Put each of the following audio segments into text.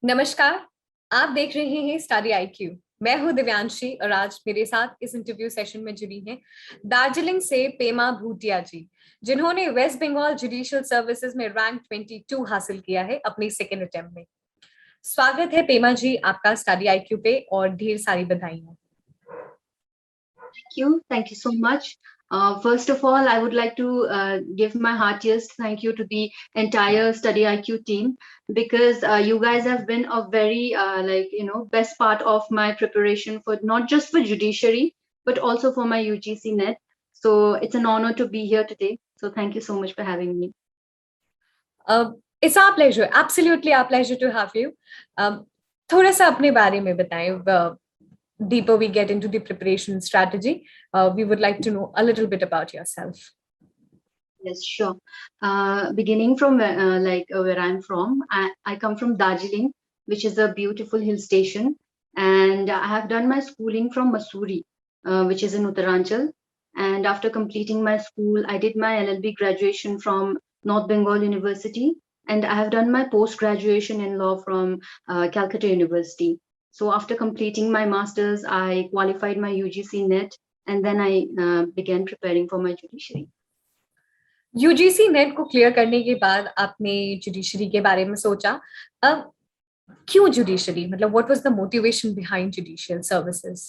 नमस्कार। आप देख रहे हैं स्टडी आईक्यू। मैं हूं दिव्यांशी और आज मेरे साथ इस इंटरव्यू सेशन में जुड़ी हैं दार्जिलिंग से पेमा भूटिया जी, जिन्होंने वेस्ट बंगाल जुडिशियल सर्विसेज में रैंक 22 हासिल किया है अपनी सेकेंड अटेम्प्ट में। स्वागत है पेमा जी आपका स्टडी आईक्यू पे और ढेर सारी बधाइयां। Thank you so much. First of all, I would like to give my heartiest thank you to the entire Study IQ team because you guys have been a very best part of my preparation for not just for judiciary but also for my UGC net. So it's an honor to be here today. So thank you so much for having me. It's our pleasure, absolutely our pleasure to have you. थोड़ा सा अपने बारे में बताएं. Deeper we get into the preparation strategy, we would like to know a little bit about yourself. Yes, sure. Beginning from where I'm from, I come from Darjeeling, which is a beautiful hill station, and I have done my schooling from Mussoorie, which is in Uttaranchal. And after completing my school, I did my LLB graduation from North Bengal University, and I have done my post-graduation in law from Calcutta University. So after completing my master's, I qualified my UGC net, and then I began preparing for my judiciary. UGC net को clear करने के बाद आपने judiciary के बारे में सोचा. अब क्यों जुडिशरी, मतलब what was the motivation behind judicial services?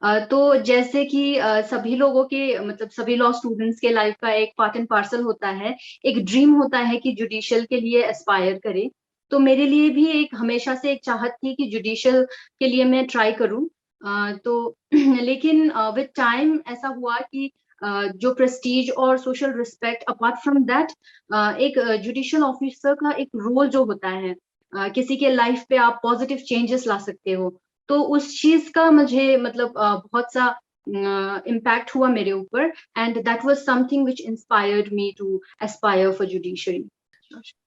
तो जैसे कि सभी लोगों के मतलब सभी लॉ स्टूडेंट्स के लाइफ का एक पार्ट एंड पार्सल होता है, एक ड्रीम होता है कि जुडिशियल के लिए एस्पायर करे. तो मेरे लिए भी एक हमेशा से एक चाहत थी कि जुडिशियल के लिए मैं ट्राई करूं. तो लेकिन विद टाइम ऐसा हुआ कि जो प्रेस्टीज और social respect apart from that, एक जुडिशियल ऑफिसर का एक रोल जो होता है, किसी के लाइफ पे आप पॉजिटिव चेंजेस ला सकते हो. तो उस चीज का मुझे मतलब बहुत सा इम्पैक्ट हुआ मेरे ऊपर, and that was something which inspired me to aspire for judiciary.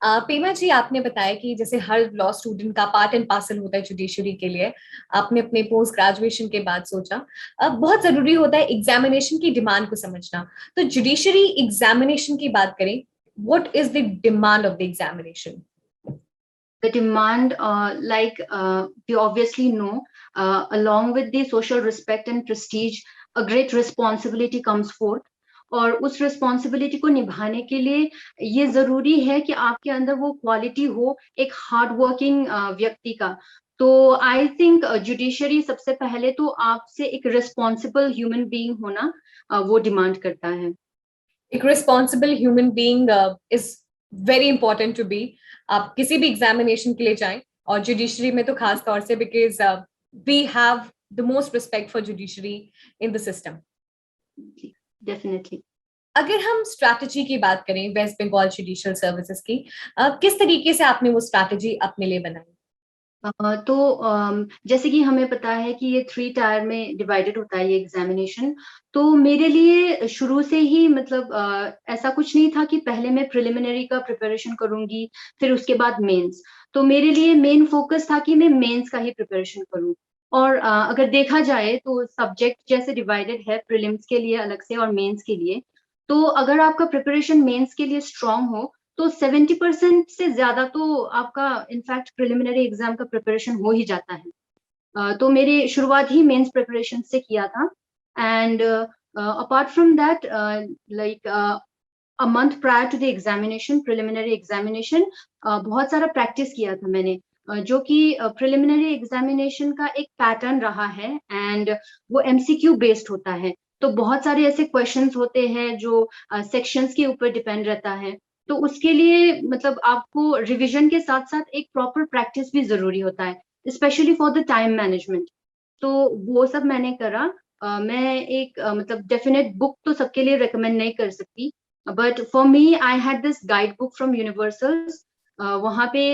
Pema ji, आपने बताया कि जैसे हर लॉ स्टूडेंट का पार्ट एंड पार्सल होता है जुडिशरी के लिए, आपने अपने पोस्ट ग्रेजुएशन के बाद सोचा अब बहुत जरूरी होता है एग्जामिनेशन की डिमांड को समझना. तो जुडिशरी एग्जामिनेशन की बात करें, what is the demand of the examination? The demand, we obviously know, along with the social respect and prestige, a great responsibility comes forth. और उस रिस्पॉन्सिबिलिटी को निभाने के लिए ये जरूरी है कि आपके अंदर वो क्वालिटी हो एक हार्ड वर्किंग व्यक्ति का. तो आई थिंक जुडिशरी सबसे पहले तो आपसे एक रिस्पॉन्सिबल ह्यूमन बीइंग होना वो डिमांड करता है. एक responsible human being is very important to be. आप किसी भी एग्जामिनेशन के लिए जाएं, और जुडिशरी में तो खास तौर से, because we have the most respect for judiciary in the system. Definitely. अगर हम स्ट्रैटेजी की बात करें वेस्ट बंगाल जुडिशियल सर्विसेज की, किस तरीके से आपने वो स्ट्रैटेजी अपने लिए बनाई? तो जैसे कि हमें पता है कि ये 3 टायर में डिवाइडेड होता है ये एग्जामिनेशन. तो मेरे लिए शुरू से ही मतलब ऐसा कुछ नहीं था कि पहले मैं प्रिलिमिनरी का प्रिपरेशन करूंगी फिर उसके बाद मेंस. तो मेरे लिए मेन फोकस था कि मैं मेंस का ही प्रिपरेशन करूं. और अगर देखा जाए तो सब्जेक्ट जैसे डिवाइडेड है प्रीलिम्स के लिए अलग से और मेंस के लिए. तो अगर आपका प्रिपरेशन मेंस के लिए स्ट्रांग हो तो 70% से ज्यादा तो आपका इनफैक्ट प्रिलिमिनरी एग्जाम का प्रिपरेशन हो ही जाता है. तो मेरी शुरुआत ही मेंस प्रिपरेशन से किया था. And apart from that, like a month prior to the examination, preliminary examination, बहुत सारा प्रैक्टिस किया था मैंने, जो कि प्रिलिमिनरी एग्जामिनेशन का एक पैटर्न रहा है एंड वो एमसीक्यू बेस्ड होता है. तो बहुत सारे ऐसे क्वेश्चंस होते हैं जो सेक्शंस के ऊपर डिपेंड रहता है. तो उसके लिए मतलब आपको रिवीजन के साथ साथ एक प्रॉपर प्रैक्टिस भी जरूरी होता है, specially for the time management. तो वो सब मैंने करा. मैं एक मतलब डेफिनेट बुक तो सबके लिए रिकमेंड नहीं कर सकती, but for me I had this guide book from universals. वहाँ पे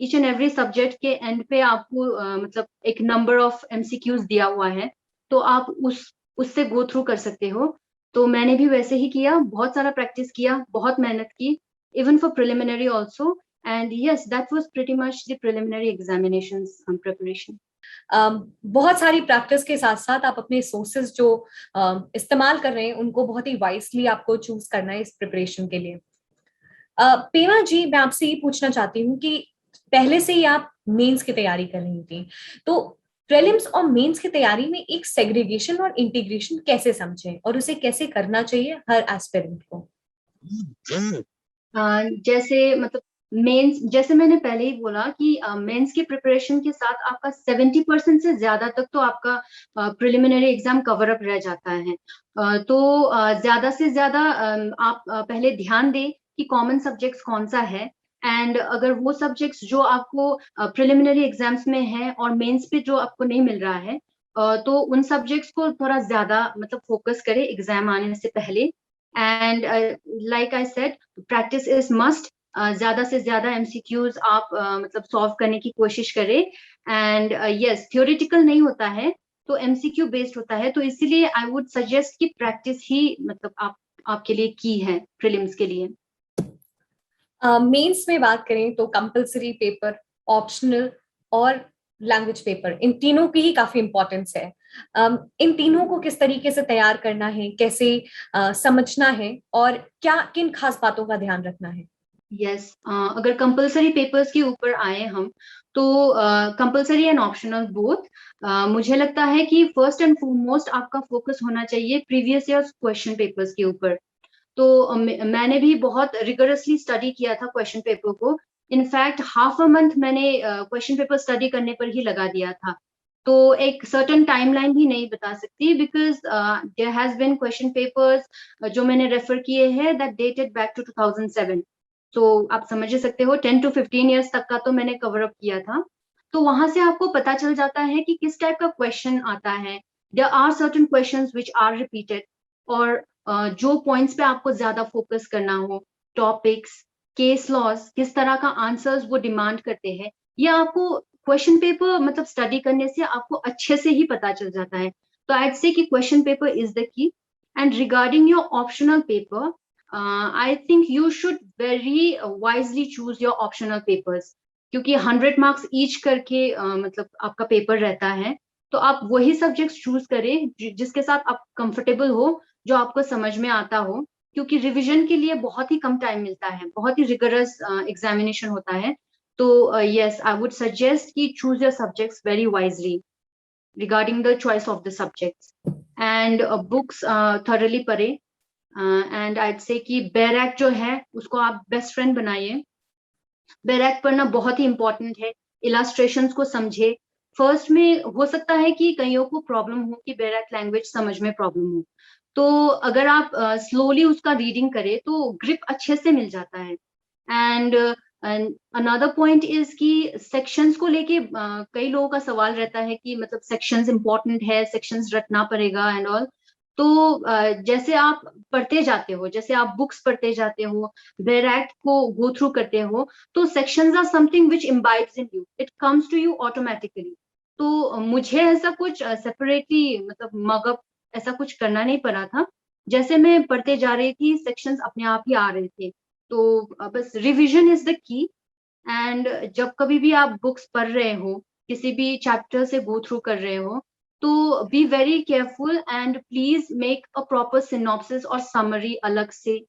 ईच एंड एवरी सब्जेक्ट के एंड पे आपको मतलब एक नंबर ऑफ एमसीक्यूज दिया हुआ है, तो आप उससे गो थ्रू कर सकते हो. तो मैंने भी वैसे ही किया, बहुत सारा प्रैक्टिस किया, बहुत मेहनत की, even for preliminary also. And yes, that was pretty much the preliminary examinations preparation. बहुत सारी प्रैक्टिस के साथ साथ आप अपने सोर्सेज जो इस्तेमाल कर रहे हैं उनको बहुत ही वाइसली आपको चूज करना है इस प्रिपरेशन के लिए. पेमा जी, मैं आपसे ये पूछना चाहती हूँ कि पहले से ही आप मेंस की तैयारी कर रही थी। तो प्रीलिम्स और मेंस की तैयारी में एक सेग्रीगेशन और इंटीग्रेशन कैसे समझें और उसे कैसे करना चाहिए हर एस्पिरेंट को? जैसे मतलब मेंस, जैसे मैंने पहले ही बोला कि मेंस की प्रिपरेशन के साथ आपका 70% से ज्यादा तक तो आपका प्रिलिमिनरी एग्जाम कवर अप रह जाता है। तो ज्यादा से ज्यादा आप पहले ध्यान दें कि कॉमन सब्जेक्ट्स कौन सा है, एंड अगर वो सब्जेक्ट्स जो आपको प्रिलिमिनरी एग्जाम्स में है और मेंस पे जो आपको नहीं मिल रहा है, तो उन सब्जेक्ट्स को थोड़ा ज्यादा मतलब फोकस करें एग्जाम आने से पहले। And like I said, practice is must. ज्यादा से ज्यादा एमसीक्यूज आप मतलब सॉल्व करने की कोशिश करें। एंड यस, थ्योरेटिकल नहीं होता है तो एमसीक्यू बेस्ड होता है, तो इसीलिए आई वुड सजेस्ट कि प्रैक्टिस ही मतलब आप आपके लिए की है प्रीलिम्स के लिए। मेंस में बात करें तो कंपलसरी पेपर, ऑप्शनल और लैंग्वेज पेपर, इन तीनों की ही काफी इंपॉर्टेंस है। इन तीनों को किस तरीके से तैयार करना है, कैसे समझना है और क्या किन खास बातों का ध्यान रखना है? यस, अगर कंपलसरी पेपर्स के ऊपर आए हम, तो कंपलसरी एंड ऑप्शनल बोथ, मुझे लगता है कि फर्स्ट एंड फॉरमोस्ट आपका फोकस होना चाहिए प्रीवियस ईयर क्वेश्चन पेपर्स के ऊपर। तो मैंने भी बहुत रिगरसली स्टडी किया था क्वेश्चन पेपर को। इनफैक्ट हाफ अ मंथ मैंने क्वेश्चन पेपर स्टडी करने पर ही लगा दिया था। तो एक सर्टेन टाइमलाइन भी नहीं बता सकती, because there has been question papers जो मैंने रेफर किए हैं दैट डेटेड बैक टू 2007। तो आप समझ ही सकते हो 10 to 15 ईयर्स तक का तो मैंने कवर अप किया था। तो वहां से आपको पता चल जाता है कि किस टाइप का क्वेश्चन आता है। There are certain questions which are repeated, और जो पॉइंट्स पे आपको ज्यादा फोकस करना हो, टॉपिक्स, केस लॉज, किस तरह का आंसर्स वो डिमांड करते हैं, ये आपको क्वेश्चन पेपर मतलब स्टडी करने से आपको अच्छे से ही पता चल जाता है। तो आई से कि question paper is the key. And regarding your optional paper, I think you should very wisely choose your optional papers, क्योंकि 100 मार्क्स ईच करके मतलब आपका पेपर रहता है। तो आप वही सब्जेक्ट्स चूज करें जिसके साथ आप कंफर्टेबल हो, जो आपको समझ में आता हो, क्योंकि रिवीजन के लिए बहुत ही कम टाइम मिलता है, बहुत ही रिगरस एग्जामिनेशन होता है। तो यस, आई वुड सजेस्ट कि choose your subjects very wisely regarding the choice of the subjects. And books thoroughly पढ़े। एंड आईड से कि बैरैक जो है उसको आप बेस्ट फ्रेंड बनाइए। बैरैक पढ़ना बहुत ही इंपॉर्टेंट है। इलास्ट्रेशंस को समझे। फर्स्ट में हो सकता है कि कईयों को प्रॉब्लम हो कि बैरैक लैंग्वेज समझ में प्रॉब्लम हो, तो अगर आप स्लोली उसका रीडिंग करें तो ग्रिप अच्छे से मिल जाता है। एंड अनदर पॉइंट इज कि सेक्शंस को लेके कई लोगों का सवाल रहता है कि मतलब सेक्शंस इंपॉर्टेंट है, सेक्शंस रटना पड़ेगा एंड ऑल। तो जैसे आप पढ़ते जाते हो, जैसे आप बुक्स पढ़ते जाते हो, बैरैक को गो थ्रू करते हो, तो sections are something which imbibes in you, it comes to you automatically. तो मुझे ऐसा कुछ सेपरेटली मतलब मगअप ऐसा कुछ करना नहीं पड़ा था। जैसे मैं पढ़ते जा रही थी सेक्शंस अपने आप ही आ रहे थे। तो बस revision is the key. And जब कभी भी आप बुक्स पढ़ रहे हो, किसी भी चैप्टर से गो थ्रू कर रहे हो, तो be very careful and please make a proper synopsis और समरी अलग से।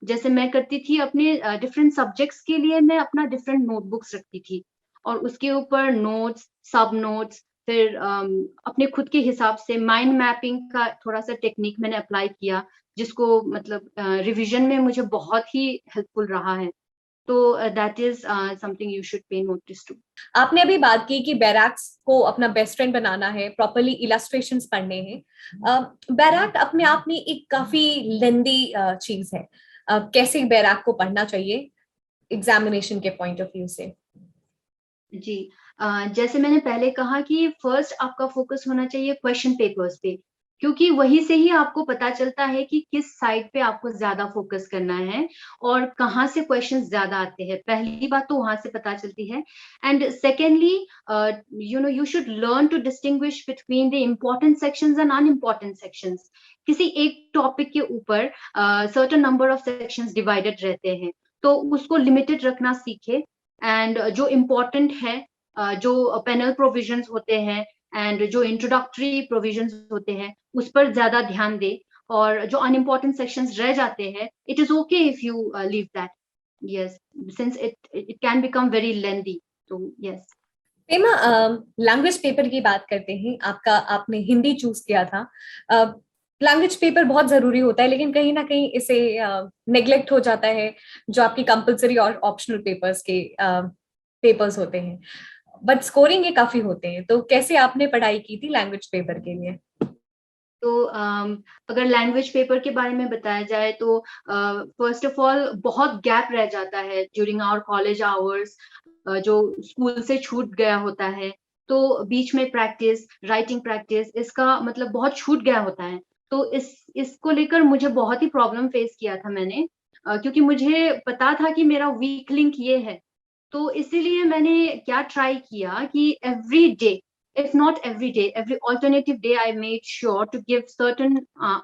जैसे मैं करती थी अपने डिफरेंट सब्जेक्ट्स के लिए, मैं अपना डिफरेंट नोटबुक्स रखती थी और उसके ऊपर नोट्स, सब नोट्स, फिर अपने खुद के हिसाब से माइंड मैपिंग का थोड़ा सा टेक्निक मैंने अप्लाई किया, जिसको मतलब रिवीजन में मुझे बहुत ही हेल्पफुल रहा है। तो that is something you should pay notice to. आपने अभी बात की कि बैरैक्स को अपना बेस्ट फ्रेंड बनाना है, प्रॉपरली इलस्ट्रेशंस पढ़ने हैं। बैरैक अपने आप में एक काफी लेंदी चीज है। कैसे बैरैक को पढ़ना चाहिए एग्जामिनेशन के पॉइंट ऑफ व्यू से? जी, जैसे मैंने पहले कहा कि फर्स्ट आपका फोकस होना चाहिए क्वेश्चन पेपर्स पे, क्योंकि वहीं से ही आपको पता चलता है कि किस साइड पे आपको ज्यादा फोकस करना है और कहाँ से क्वेश्चंस ज्यादा आते हैं। पहली बात तो वहां से पता चलती है। And secondly, you know, you should learn to distinguish between the important sections and unimportant sections. किसी एक टॉपिक के ऊपर certain number of sections divided रहते हैं, तो उसको लिमिटेड रखना सीखे। एंड जो इम्पोर्टेंट है, जो पैनल प्रोविजंस होते हैं एंड जो इंट्रोडक्टरी प्रोविजंस होते हैं, उस पर ज्यादा ध्यान दे। और जो अनइम्पोर्टेंट सेक्शंस रह जाते हैं, it is okay if you leave that. Yes, since it can become very lengthy. तो यस। पेमा, लैंग्वेज पेपर की बात करते हैं। आपने हिंदी चूज किया था। लैंग्वेज पेपर बहुत जरूरी होता है, लेकिन कहीं ना कहीं इसे नेग्लेक्ट हो जाता है जो आपकी कंपलसरी और ऑप्शनल पेपर्स के पेपर्स होते हैं, बट स्कोरिंग ये काफी होते हैं। तो कैसे आपने पढ़ाई की थी लैंग्वेज पेपर के लिए? तो अगर लैंग्वेज पेपर के बारे में बताया जाए तो फर्स्ट ऑफ ऑल बहुत गैप रह जाता है ड्यूरिंग आवर कॉलेज आवर्स, जो स्कूल से छूट गया होता है। तो बीच में प्रैक्टिस, राइटिंग प्रैक्टिस, इसका मतलब बहुत छूट गया होता है। तो इसको लेकर मुझे बहुत ही प्रॉब्लम फेस किया था मैंने, क्योंकि मुझे पता था कि मेरा वीक लिंक ये है। तो इसीलिए मैंने क्या ट्राई किया कि every day, if not every day, every alternative day, I made sure to give certain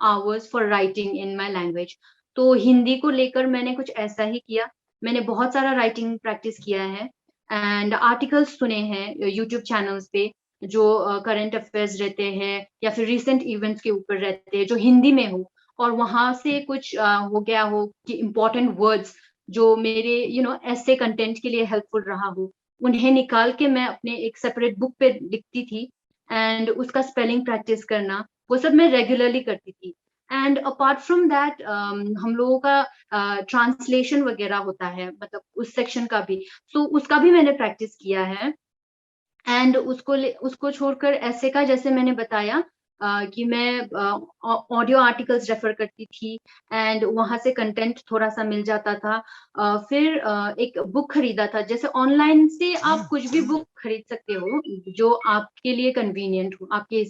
hours for writing in my language. तो हिंदी को लेकर मैंने कुछ ऐसा ही किया। मैंने बहुत सारा राइटिंग प्रैक्टिस किया है एंड आर्टिकल्स सुने हैं यूट्यूब चैनल्स पे, जो करंट अफेयर्स रहते हैं या फिर रिसेंट इवेंट्स के ऊपर रहते हैं जो हिंदी में हो, और वहां से कुछ हो गया हो कि इम्पोर्टेंट वर्ड्स जो मेरे ऐसे कंटेंट के लिए हेल्पफुल रहा हो, उन्हें निकाल के मैं अपने एक सेपरेट बुक पे लिखती थी एंड उसका स्पेलिंग प्रैक्टिस करना, वो सब मैं रेगुलरली करती थी। एंड अपार्ट फ्रॉम दैट हम लोगों का ट्रांसलेशन वगैरह होता है, मतलब उस सेक्शन का भी, तो उसका भी मैंने प्रैक्टिस किया है। एंड उसको छोड़कर ऐसे का, जैसे मैंने बताया कि मैं ऑडियो आर्टिकल्स रेफर करती थी एंड वहां से कंटेंट थोड़ा सा मिल जाता था। फिर एक बुक खरीदा था। जैसे ऑनलाइन से आप कुछ भी बुक खरीद सकते हो जो आपके लिए कन्वीनियंट हो, आपके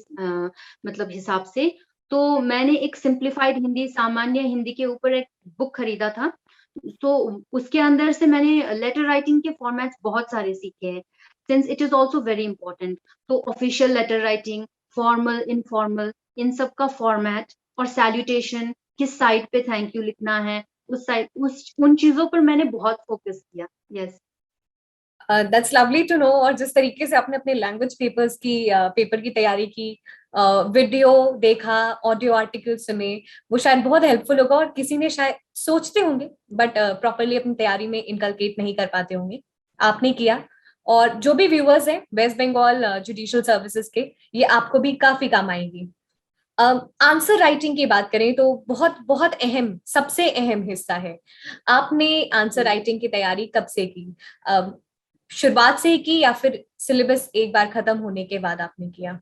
मतलब हिसाब से। तो मैंने एक सिंप्लीफाइड हिंदी, सामान्य हिंदी के ऊपर एक बुक खरीदा था। तो उसके अंदर से मैंने लेटर राइटिंग के फॉर्मेट्स बहुत सारे सीखे हैं, since it is also very important. तो official letter writing, formal, informal, इन सब का फॉर्मेट, और सैल्यूटेशन, किस साइड पे थैंक यू लिखना है, उस साइड, उन चीजों पर मैंने बहुत फोकस किया। Yes. That's lovely to know. और जिस तरीके से आपने अपने लैंग्वेज पेपर की तैयारी की, वीडियो देखा, ऑडियो आर्टिकल सुने, वो शायद बहुत हेल्पफुल होगा। और किसी ने शायद सोचते होंगे बट प्रॉपरली अपनी तैयारी में इनकलकेट नहीं कर पाते होंगे, आपने किया। और जो भी व्यूअर्स हैं वेस्ट बंगाल जुडिशियल सर्विसेज के, ये आपको भी काफी काम आएंगी। आंसर राइटिंग की बात करें तो बहुत बहुत अहम, सबसे अहम हिस्सा है। आपने आंसर राइटिंग की तैयारी कब से की? शुरुआत से ही की या फिर सिलेबस एक बार खत्म होने के बाद आपने किया?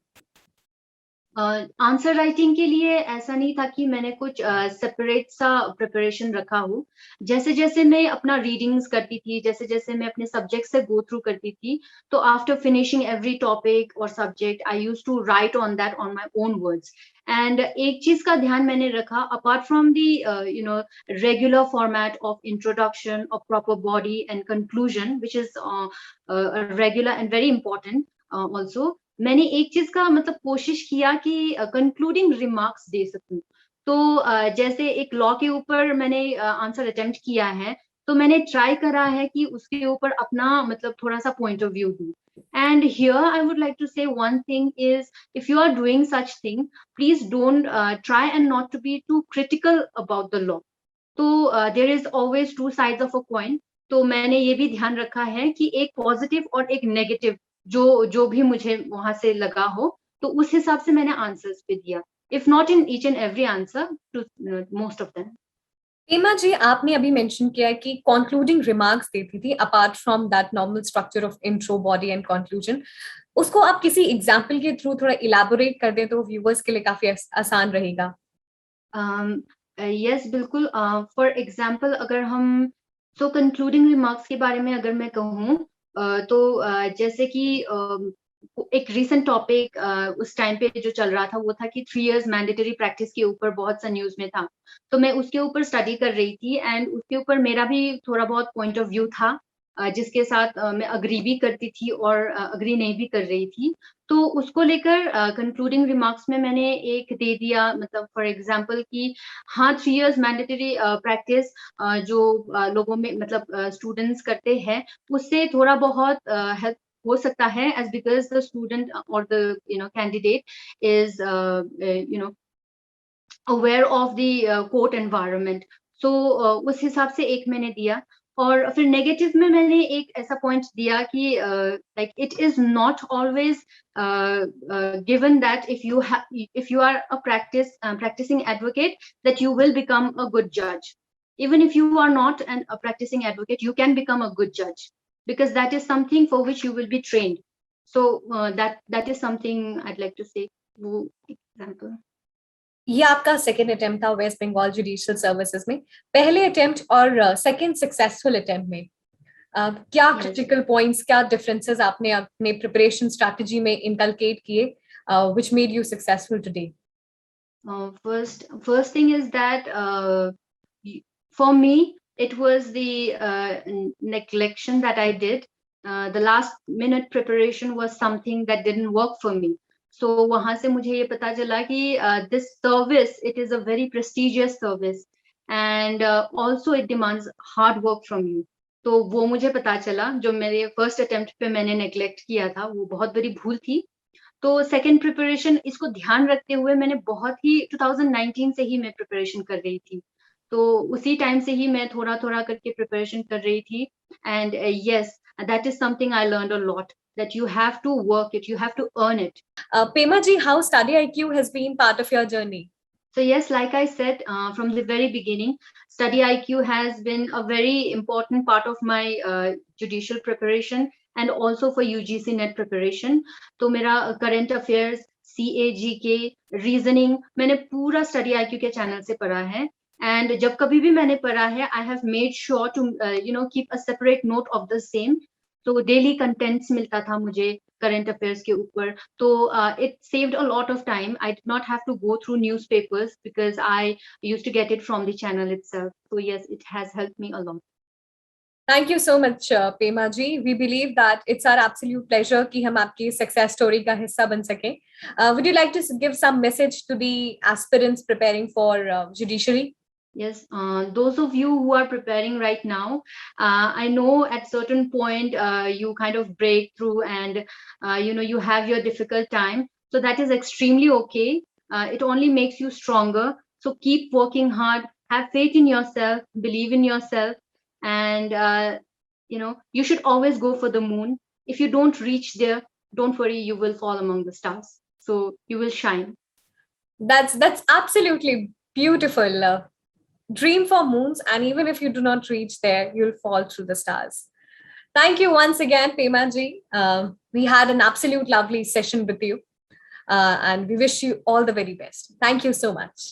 आंसर राइटिंग के लिए ऐसा नहीं था कि मैंने कुछ सेपरेट सा प्रिपरेशन रखा हो। जैसे जैसे मैं अपना रीडिंग्स करती थी, जैसे जैसे मैं अपने सब्जेक्ट से गो थ्रू करती थी, तो आफ्टर फिनिशिंग एवरी टॉपिक और subject I use to write on that on my own words. And एक चीज का ध्यान मैंने रखा, apart from the regular format of introduction of proper body and conclusion, which is regular and very important also, मैंने एक चीज का मतलब कोशिश किया कि कंक्लूडिंग रिमार्क्स दे सकूं। तो जैसे एक लॉ के ऊपर मैंने आंसर अटेम्प्ट किया है, तो मैंने ट्राई करा है कि उसके ऊपर अपना मतलब थोड़ा सा पॉइंट ऑफ व्यू दूं। And here I would like to say one thing is, if you are doing such thing, please don't try and not to be too critical about the law. तो there is always two sides of a coin. तो मैंने ये भी ध्यान रखा है कि एक पॉजिटिव और एक नेगेटिव, जो जो भी मुझे वहां से लगा हो, तो उस हिसाब से मैंने आंसर्स पे दिया, if not in each and every answer, to most of them. Hema ji, आपने अभी मेंशन किया कि कंक्लूडिंग रिमार्क्स देती थी apart from that normal structure of intro, body and conclusion. उसको आप किसी एग्जांपल के थ्रू थोड़ा इलैबोरेट कर दें तो व्यूअर्स के लिए काफी आसान रहेगा। यस, बिल्कुल। फॉर एग्जाम्पल अगर हम, सो कंक्लूडिंग रिमार्क्स के बारे में अगर मैं कहूँ, तो जैसे कि एक रिसेंट टॉपिक उस टाइम पे जो चल रहा था वो था कि 3 years मैंडेटरी प्रैक्टिस के ऊपर बहुत सा न्यूज में था। तो मैं उसके ऊपर स्टडी कर रही थी एंड उसके ऊपर मेरा भी थोड़ा बहुत पॉइंट ऑफ व्यू था, जिसके साथ मैं अग्री भी करती थी और अग्री नहीं भी कर रही थी। तो उसको लेकर कंक्लूडिंग रिमार्क्स में मैंने एक दे दिया, मतलब फॉर एग्जांपल कि हाँ, 3 years मैंडेटरी प्रैक्टिस जो लोगों में मतलब स्टूडेंट्स करते हैं, उससे थोड़ा बहुत हेल्प हो सकता है, एज बिकॉज द स्टूडेंट और the candidate is aware of the court environment. So उस हिसाब से एक मैंने दिया। और फिर नेगेटिव में मैंने एक ऐसा पॉइंट दिया कि like it is not always given that if you are a practicing advocate that you will become a good judge. Even if you are not a practicing advocate, you can become a good judge, because that is something for which you will be trained. So that is something I'd like to say. Example. ये आपका second attempt था waste Bengal judicial services में. पहले attempt और second successful attempt में क्या critical points, क्या differences आपने अपने प्रिपरेशन स्ट्रैटेजी में इनकलकेट किए which made you successful today? First thing is that for me it was the neglection that I did. The last minute preparation was something that didn't work for me. So वहां से मुझे ये पता चला कि this service, it is a very prestigious service, and also it demands hard work from you. तो वो मुझे पता चला, जो मेरे फर्स्ट अटेम्प्ट पे मैंने नेग्लेक्ट किया था, वो बहुत बड़ी भूल थी. तो सेकेंड प्रिपरेशन, इसको ध्यान रखते हुए मैंने बहुत ही 2019 से ही मैं प्रिपरेशन कर रही थी. तो उसी टाइम से ही मैं थोड़ा थोड़ा करके प्रिपरेशन कर रही थी. And yes, that is something I learned a lot, that you have to work it, you have to earn it. Pema ji, how Study IQ has been part of your journey? So yes, like I said, from the very beginning, Study IQ has been a very important part of my judicial preparation and also for UGC NET preparation. तो मेरा current affairs, CAGK, reasoning, मैंने पूरा Study IQ के channel से पढ़ा है. And जब कभी भी मैंने पढ़ा है, I have made sure to keep a separate note of the same. तो डेली कंटेंट्स मिलता था मुझे करंट अफेयर्स के ऊपर. तो it saved a lot of time. I did not have to go through newspapers because I used to get it from the channel itself. So yes, it has helped me a lot. Thank you so much, Pema ji. We believe that it's our absolute pleasure कि हम आपकी success story का हिस्सा बन सकें. Would you like to give some message to the aspirants preparing for judiciary? Yes, those of you who are preparing right now, I know at certain point you kind of break through and you have your difficult time. So that is extremely okay. It only makes you stronger. So keep working hard, have faith in yourself, believe in yourself, and you should always go for the moon. If you don't reach there, don't worry, you will fall among the stars. So you will shine. That's absolutely beautiful. Dream for moons, and even if you do not reach there, you'll fall through the stars. Thank you once again, Pema ji. We had an absolute lovely session with you, and we wish you all the very best. Thank you so much.